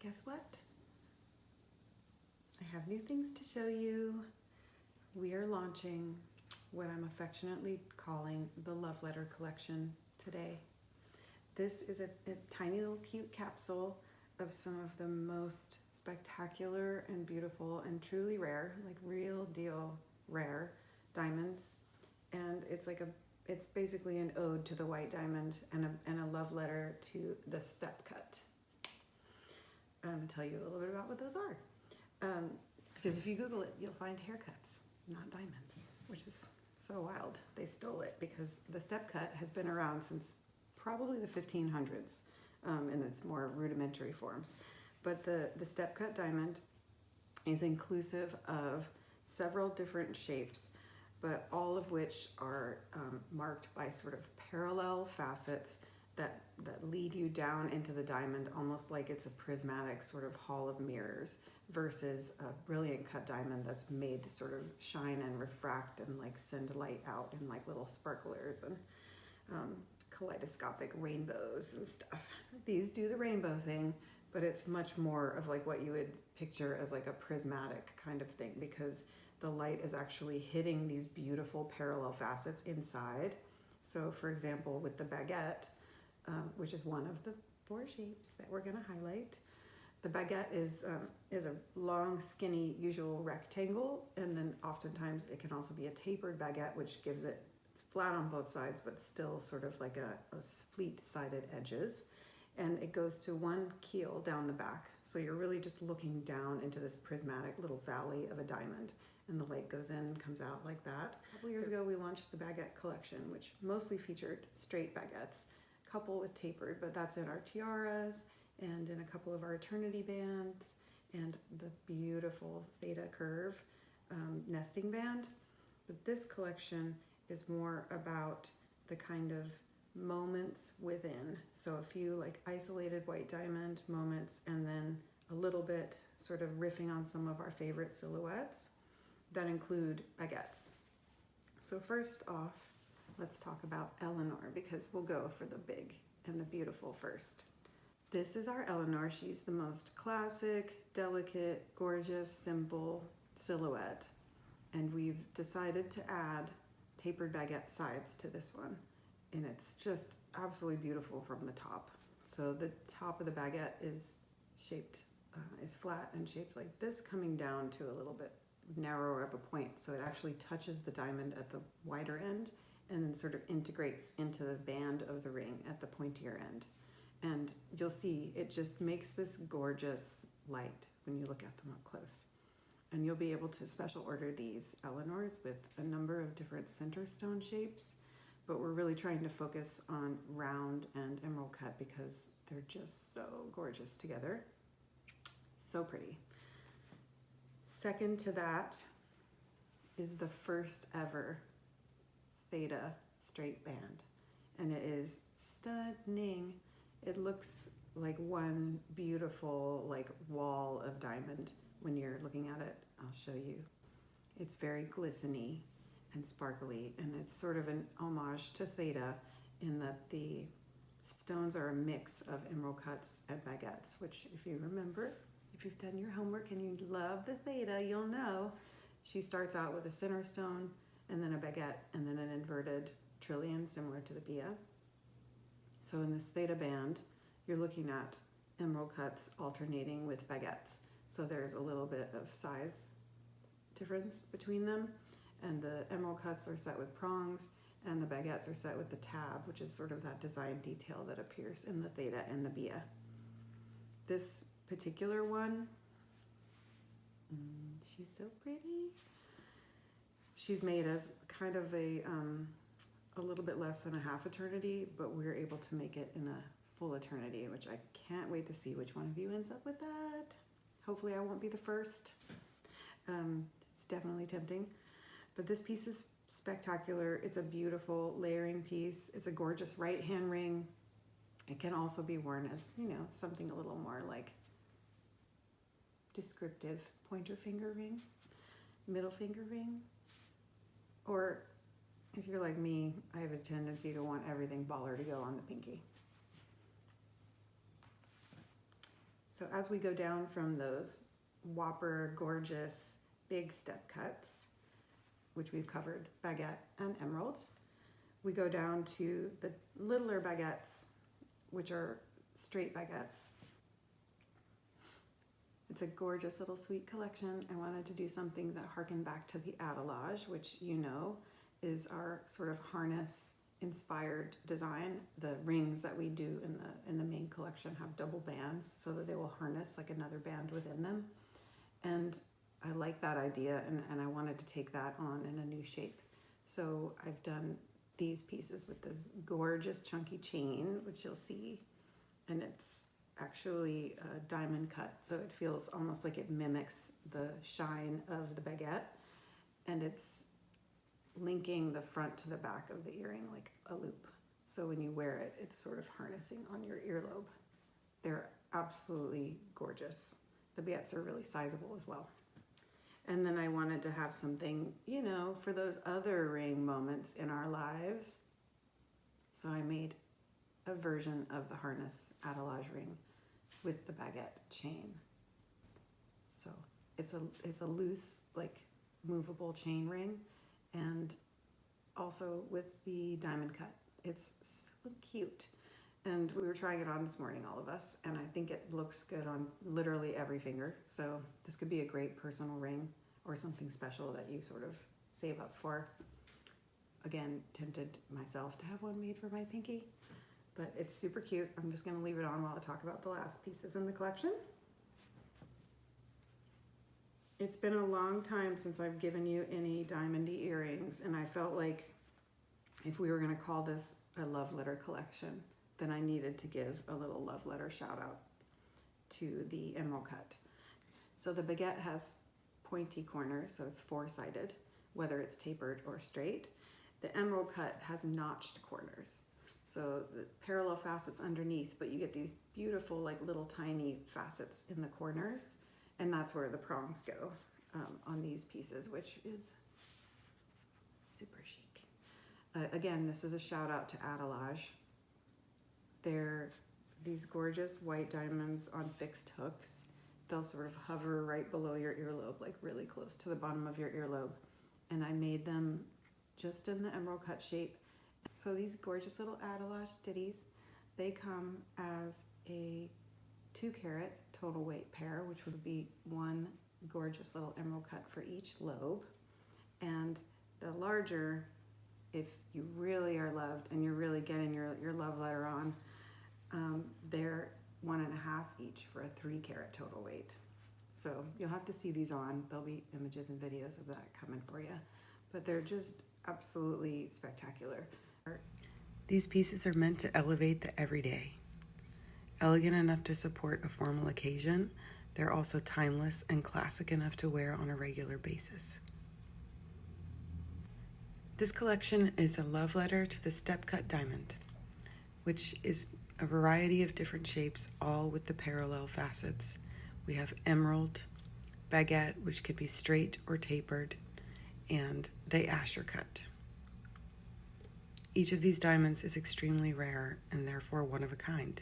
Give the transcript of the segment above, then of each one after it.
guess what? I have new things to show you. We are launching what I'm affectionately calling the Love Letter Collection today. This is a tiny little cute capsule of some of the most spectacular and beautiful and truly rare, like real deal rare diamonds. And it's basically an ode to the white diamond and a love letter to the step cut. I'm going to tell you a little bit about what those are. Because if you Google it, you'll find haircuts, not diamonds, which is so wild. They stole it because the step cut has been around since probably the 1500s in its more rudimentary forms. But the step cut diamond is inclusive of several different shapes, but all of which are marked by sort of parallel facets that lead you down into the diamond almost like it's a prismatic sort of hall of mirrors versus a brilliant cut diamond that's made to sort of shine and refract and like send light out in like little sparklers and kaleidoscopic rainbows and stuff. These do the rainbow thing, but it's much more of like what you would picture as like a prismatic kind of thing because the light is actually hitting these beautiful parallel facets inside. So for example, with the baguette, which is one of the 4 shapes that we're going to highlight. The baguette is a long, skinny, usual rectangle, and then oftentimes it can also be a tapered baguette, which gives it, it's flat on both sides, but still sort of like a fleet-sided edges. And it goes to one keel down the back. So you're really just looking down into this prismatic little valley of a diamond. And the light goes in and comes out like that. A couple years ago, we launched the Baguette Collection, which mostly featured straight baguettes, couple with tapered, but that's in our tiaras and in a couple of our eternity bands and the beautiful Theta curve nesting band. But this collection is more about the kind of moments within. So a few like isolated white diamond moments and then a little bit sort of riffing on some of our favorite silhouettes that include baguettes. So first off, let's talk about Eleanor because we'll go for the big and the beautiful first. This is our Eleanor. She's the most classic, delicate, gorgeous, simple silhouette. And we've decided to add tapered baguette sides to this one. And it's just absolutely beautiful from the top. So the top of the baguette is shaped, is flat and shaped like this, coming down to a little bit narrower of a point. So it actually touches the diamond at the wider end and then sort of integrates into the band of the ring at the pointier end. And you'll see it just makes this gorgeous light when you look at them up close. And you'll be able to special order these Eleanors with a number of different center stone shapes, but we're really trying to focus on round and emerald cut because they're just so gorgeous together. So pretty. Second to that is the first ever Theta straight band, and it is stunning. It looks like one beautiful like wall of diamond when you're looking at it. I'll show you. It's very glistening and sparkly, and it's sort of an homage to Theta in that the stones are a mix of emerald cuts and baguettes, which if you remember, if you've done your homework and you love the Theta, you'll know she starts out with a center stone and then a baguette and then an inverted trillion similar to the Bia. So in this Theta band, you're looking at emerald cuts alternating with baguettes. So there's a little bit of size difference between them, and the emerald cuts are set with prongs and the baguettes are set with the tab, which is sort of that design detail that appears in the Theta and the Bia. This particular one, she's so pretty. She's made as kind of a little bit less than a half eternity, but we're able to make it in a full eternity, which I can't wait to see which one of you ends up with that. Hopefully I won't be the first. It's definitely tempting. But this piece is spectacular. It's a beautiful layering piece. It's a gorgeous right hand ring. It can also be worn as, you know, something a little more like descriptive pointer finger ring, middle finger ring. Or if you're like me, I have a tendency to want everything baller to go on the pinky. So as we go down from those whopper, gorgeous, big step cuts, which we've covered, baguette and emeralds, we go down to the littler baguettes, which are straight baguettes. It's a gorgeous little sweet collection. I wanted to do something that harkened back to the attelage, which you know is our sort of harness inspired design. The rings that we do in the main collection have double bands so that they will harness like another band within them. And I like that idea, and I wanted to take that on in a new shape. So I've done these pieces with this gorgeous chunky chain, which you'll see, and it's actually a diamond cut, so it feels almost like it mimics the shine of the baguette, and it's linking the front to the back of the earring like a loop. So when you wear it, it's sort of harnessing on your earlobe. They're absolutely gorgeous. The baguettes are really sizable as well. And then I wanted to have something, you know, for those other ring moments in our lives. So I made a version of the harness attelage ring with the baguette chain. So it's a loose, like movable chain ring, and also with the diamond cut. It's so cute. And we were trying it on this morning, all of us, and I think it looks good on literally every finger. So this could be a great personal ring or something special that you sort of save up for. Again, tempted myself to have one made for my pinky, but it's super cute. I'm just gonna leave it on while I talk about the last pieces in the collection. It's been a long time since I've given you any diamondy earrings, and I felt like if we were gonna call this a love letter collection, then I needed to give a little love letter shout out to the emerald cut. So the baguette has pointy corners, so it's four-sided, whether it's tapered or straight. The emerald cut has notched corners, so the parallel facets underneath, but you get these beautiful, like little tiny facets in the corners, and that's where the prongs go on these pieces, which is super chic. Again, this is a shout out to attelage. They're these gorgeous white diamonds on fixed hooks. They'll sort of hover right below your earlobe, like really close to the bottom of your earlobe. And I made them just in the emerald cut shape. So these gorgeous little attelage ditties, they come as a 2-carat total weight pair, which would be one gorgeous little emerald cut for each lobe. And the larger, if you really are loved and you're really getting your love letter on, they're 1.5 each for a 3-carat total weight. So you'll have to see these on. There'll be images and videos of that coming for you, but they're just absolutely spectacular. These pieces are meant to elevate the everyday. Elegant enough to support a formal occasion, they're also timeless and classic enough to wear on a regular basis. This collection is a love letter to the step-cut diamond, which is a variety of different shapes, all with the parallel facets. We have emerald, baguette, which could be straight or tapered, and the Asher cut. Each of these diamonds is extremely rare and therefore one of a kind.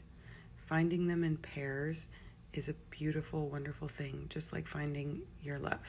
Finding them in pairs is a beautiful, wonderful thing, just like finding your love.